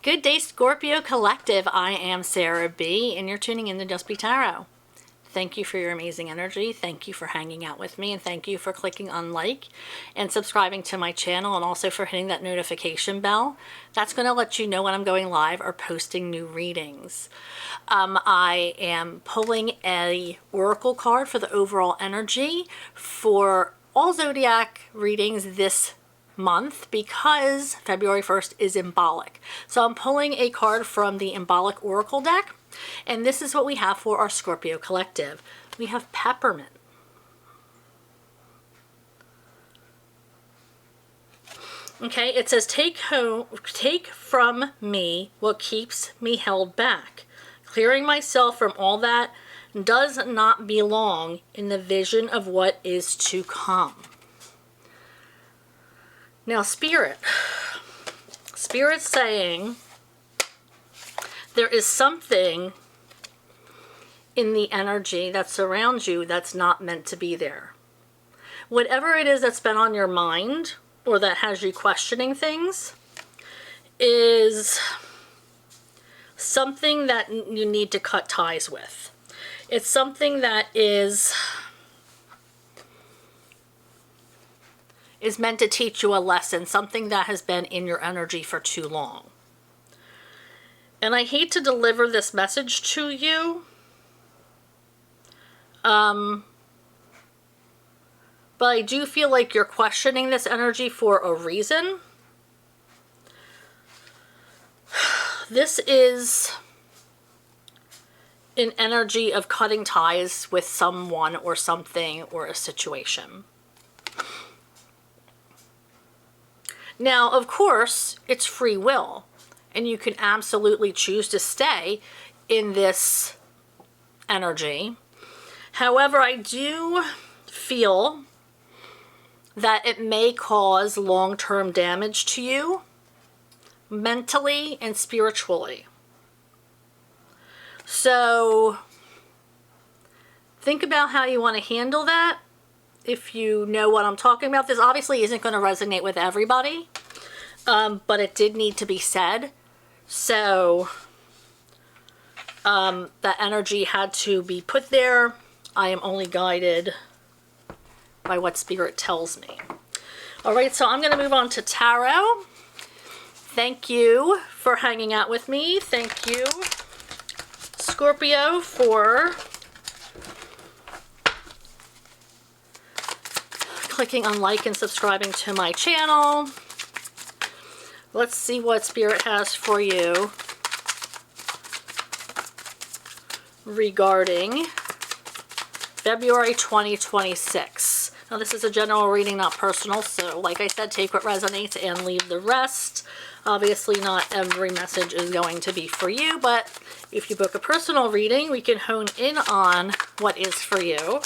Good day, Scorpio Collective. I am Sarah B, and you're tuning in to Just Be Tarot. Thank you for your amazing energy. Thank you for hanging out with me, and thank you for clicking on like and subscribing to my channel, and also for hitting that notification bell. That's going to let you know when I'm going live or posting new readings. I am pulling a oracle card for the overall energy for all zodiac readings this month because February 1st is symbolic. So I'm pulling a card from the Symbolic Oracle deck, and this is what we have for our Scorpio Collective. We have Peppermint. Okay, it says, take from me what keeps me held back, clearing myself from all that does not belong in the vision of what is to come. Now, Spirit's saying there is something in the energy that surrounds you that's not meant to be there. Whatever it is that's been on your mind or that has you questioning things is something that you need to cut ties with. It's something that is meant to teach you a lesson, something that has been in your energy for too long. And I hate to deliver this message to you, but I do feel like you're questioning this energy for a reason. This is an energy of cutting ties with someone or something or a situation. Now, of course, it's free will, and you can absolutely choose to stay in this energy. However, I do feel that it may cause long-term damage to you, mentally and spiritually. So, think about how you want to handle that. If you know what I'm talking about, this obviously isn't going to resonate with everybody, but it did need to be said. So that energy had to be put there. I am only guided by what Spirit tells me. All right, so I'm going to move on to Tarot. Thank you for hanging out with me. Thank you, Scorpio, for clicking on like and subscribing to my channel. Let's see what Spirit has for you regarding February 2026. Now, this is a general reading, not personal, so like I said, take what resonates and leave the rest. Obviously, not every message is going to be for you, but if you book a personal reading, we can hone in on what is for you.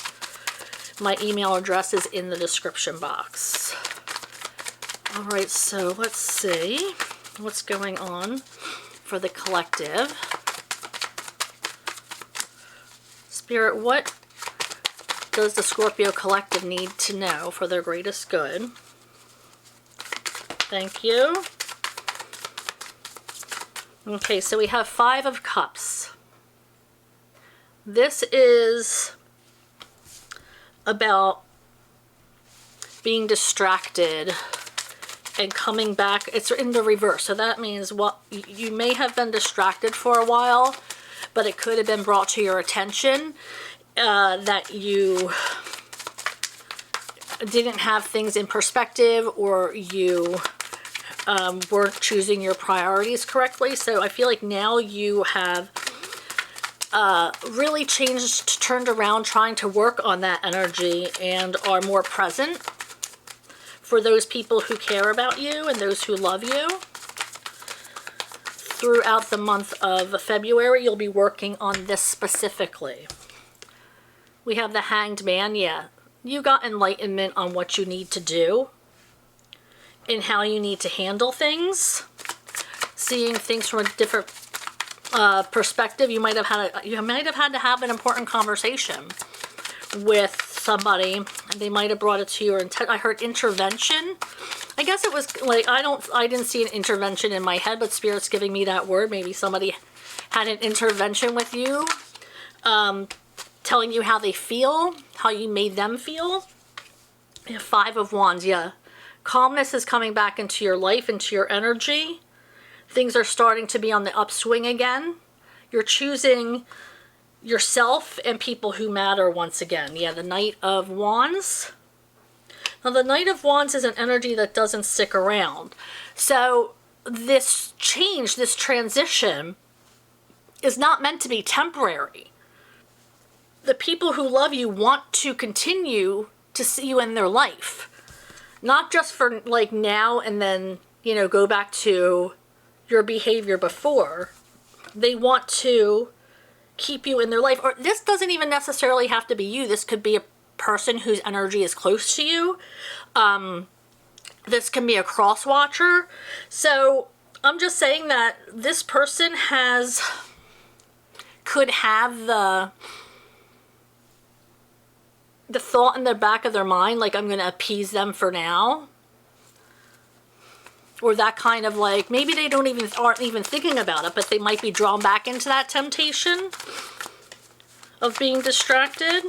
My email address is in the description box. All right, so let's see what's going on for the collective. Spirit, what does the Scorpio Collective need to know for their greatest good? Thank you. Okay, so we have Five of Cups. This is about being distracted and coming back. It's in the reverse, so that means what you may have been distracted for a while, but it could have been brought to your attention that you didn't have things in perspective, or you weren't choosing your priorities correctly. So I feel like now you have really turned around, trying to work on that energy and are more present for those people who care about you and those who love you. Throughout the month of February, you'll be working on this specifically. We have the Hanged Man. Yeah, you got enlightenment on what you need to do and how you need to handle things. Seeing things from a different perspective. You might have had to have an important conversation with somebody, and they might have brought it to your I heard intervention. I guess it was like, I didn't see an intervention in my head, but Spirit's giving me that word. Maybe somebody had an intervention with you, telling you how they feel, how you made them feel. Yeah, 5 of Wands, yeah. Calmness is coming back into your life, into your energy. Things are starting to be on the upswing again. You're choosing yourself and people who matter once again. Yeah, the Knight of Wands. Now, the Knight of Wands is an energy that doesn't stick around. So this change, this transition, is not meant to be temporary. The people who love you want to continue to see you in their life. Not just for like now and then, you know, go back to your behavior before. They want to keep you in their life. Or this doesn't even necessarily have to be you. This could be a person whose energy is close to you. This can be a cross watcher. So I'm just saying that this person could have the thought in the back of their mind, like, I'm going to appease them for now. Or that kind of like, maybe they aren't even thinking about it, but they might be drawn back into that temptation of being distracted.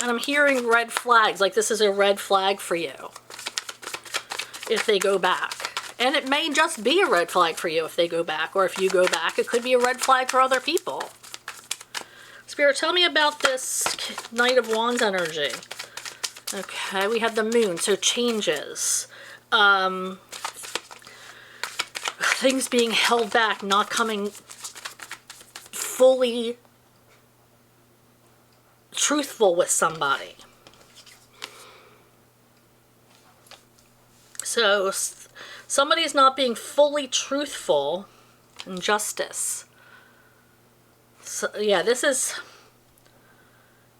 And I'm hearing red flags, like this is a red flag for you if they go back. And it may just be a red flag for you if they go back, or if you go back, it could be a red flag for other people. Spirit, tell me about this Knight of Wands energy. Okay, we have the Moon, so changes. Things being held back, not coming fully truthful with somebody. So somebody's not being fully truthful in justice. So yeah, this is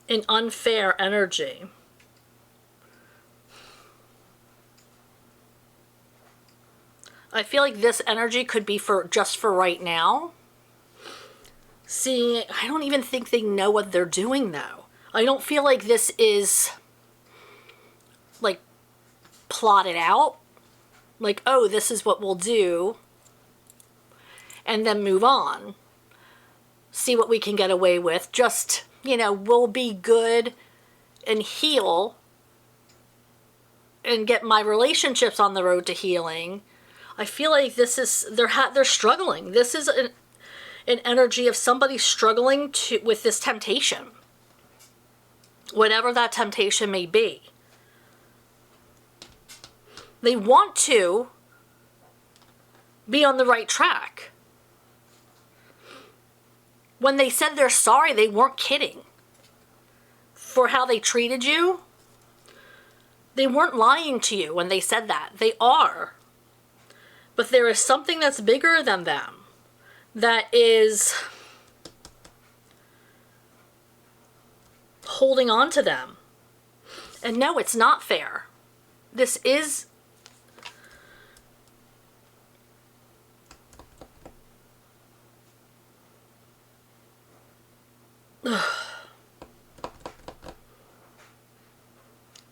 an unfair energy. I feel like this energy could be just for right now. See, I don't even think they know what they're doing though. I don't feel like this is like plotted out. Like, oh, this is what we'll do. And then move on. See what we can get away with. Just, you know, we'll be good and heal and get my relationships on the road to healing. I feel like this is, they're struggling. This is an energy of somebody struggling with this temptation. Whatever that temptation may be. They want to be on the right track. When they said they're sorry, they weren't kidding. For how they treated you, they weren't lying to you when they said that. They are. But there is something that's bigger than them that is holding on to them. And no, it's not fair. This is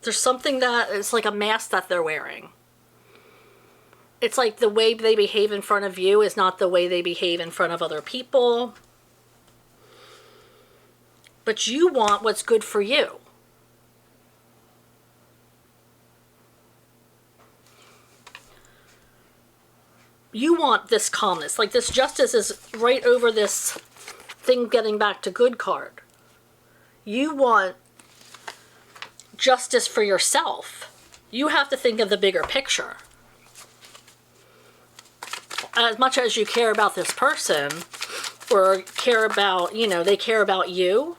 there's something that is like a mask that they're wearing. It's like the way they behave in front of you is not the way they behave in front of other people. But you want what's good for you. You want this calmness. Like this justice is right over this thing getting back to good card. You want justice for yourself. You have to think of the bigger picture. As much as you care about this person, or care about, you know, they care about you.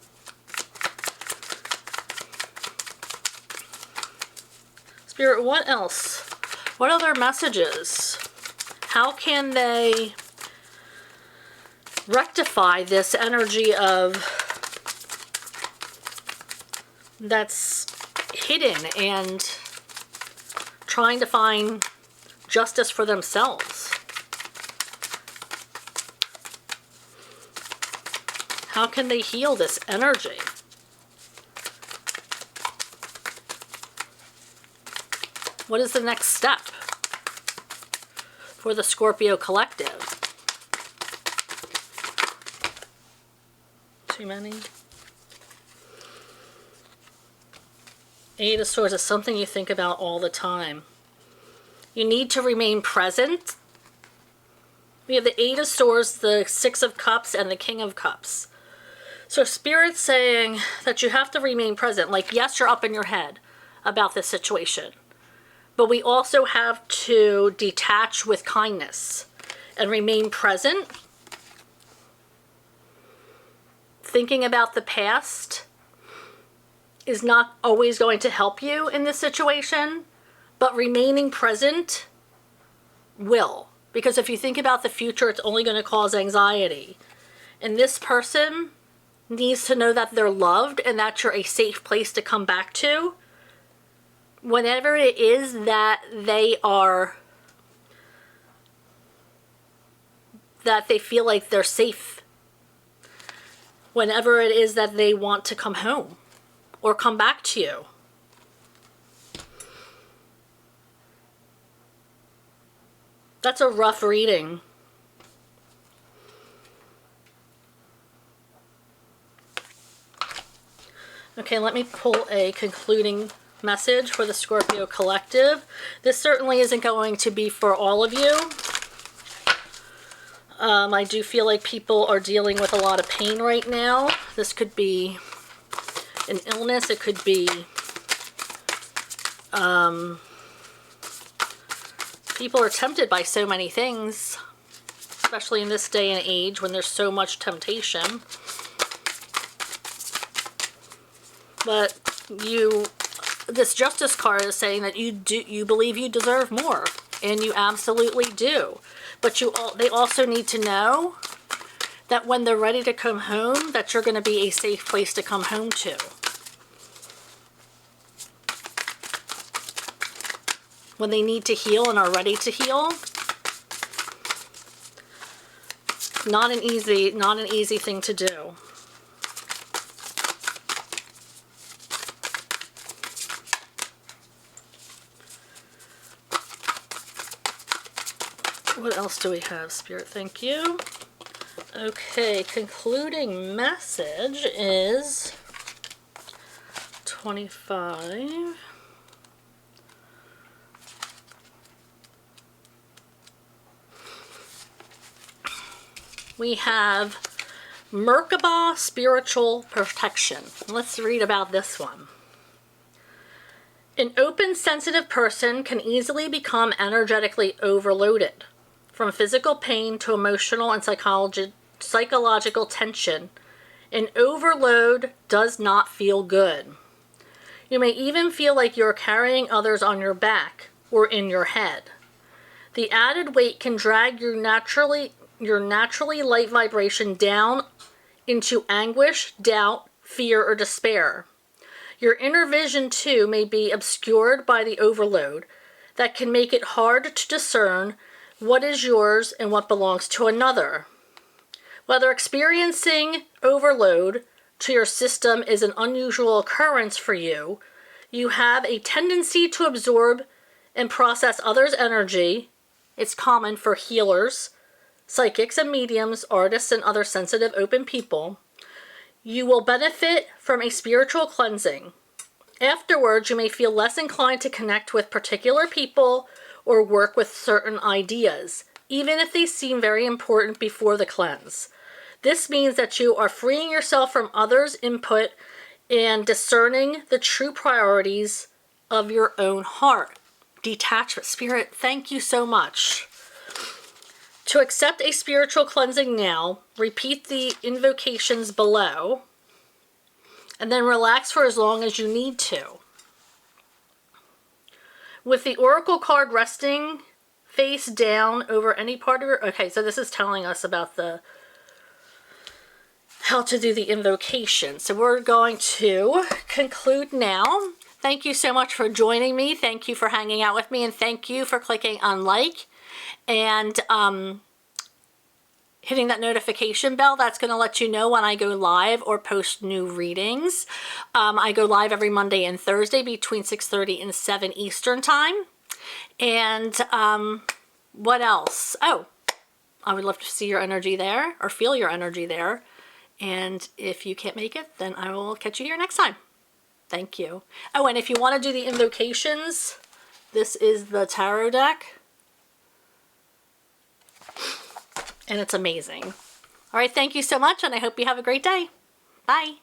Spirit, what else? What other messages? How can they rectify this energy of that's hidden and trying to find justice for themselves? How can they heal this energy? What is the next step for the Scorpio collective? Too many. Eight of Swords is something you think about all the time. You need to remain present. We have the Eight of Swords, the Six of Cups, and the King of Cups. So Spirit's saying that you have to remain present. Like, yes, you're up in your head about this situation, but we also have to detach with kindness and remain present. Thinking about the past is not always going to help you in this situation, but remaining present will. Because if you think about the future, it's only going to cause anxiety. And this person needs to know that they're loved and that you're a safe place to come back to whenever it is that they feel like they're safe. Whenever it is that they want to come home or come back to you. That's a rough reading. Okay, let me pull a concluding message for the Scorpio collective. This certainly isn't going to be for all of you. I do feel like people are dealing with a lot of pain right now. This could be an illness. It could be people are tempted by so many things, especially in this day and age when there's so much temptation. But this Justice card is saying that you believe you deserve more, and you absolutely do. But they also need to know that when they're ready to come home, that you're going to be a safe place to come home to. When they need to heal and are ready to heal. Not an easy thing to do. What else do we have, Spirit? Thank you. Okay, concluding message is 25. We have Merkaba Spiritual Protection. Let's read about this one. An open, sensitive person can easily become energetically overloaded. From physical pain to emotional and psychological tension, an overload does not feel good. You may even feel like you're carrying others on your back or in your head. The added weight can drag your naturally light vibration down into anguish, doubt, fear, or despair. Your inner vision, too, may be obscured by the overload that can make it hard to discern what is yours and what belongs to another. Whether experiencing overload to your system is an unusual occurrence for you, you have a tendency to absorb and process others' energy. It's common for healers, psychics and mediums, artists, and other sensitive, open people. You will benefit from a spiritual cleansing. Afterwards, you may feel less inclined to connect with particular people or work with certain ideas, even if they seem very important before the cleanse. This means that you are freeing yourself from others' input and discerning the true priorities of your own heart. Detachment. Spirit, thank you so much. To accept a spiritual cleansing now, repeat the invocations below, and then relax for as long as you need to. With the Oracle card resting face down over any part of your... Okay, so this is telling us about how to do the invocation. So we're going to conclude now. Thank you so much for joining me. Thank you for hanging out with me, and thank you for clicking on like and hitting that notification bell. That's going to let you know when I go live or post new readings. I go live every Monday and Thursday between 6:30 and 7 Eastern time. And what else? Oh, I would love to see your energy there or feel your energy there. And if you can't make it, then I will catch you here next time. Thank you. Oh, and if you want to do the invocations, this is the tarot deck. And it's amazing. All right, thank you so much, and I hope you have a great day. Bye.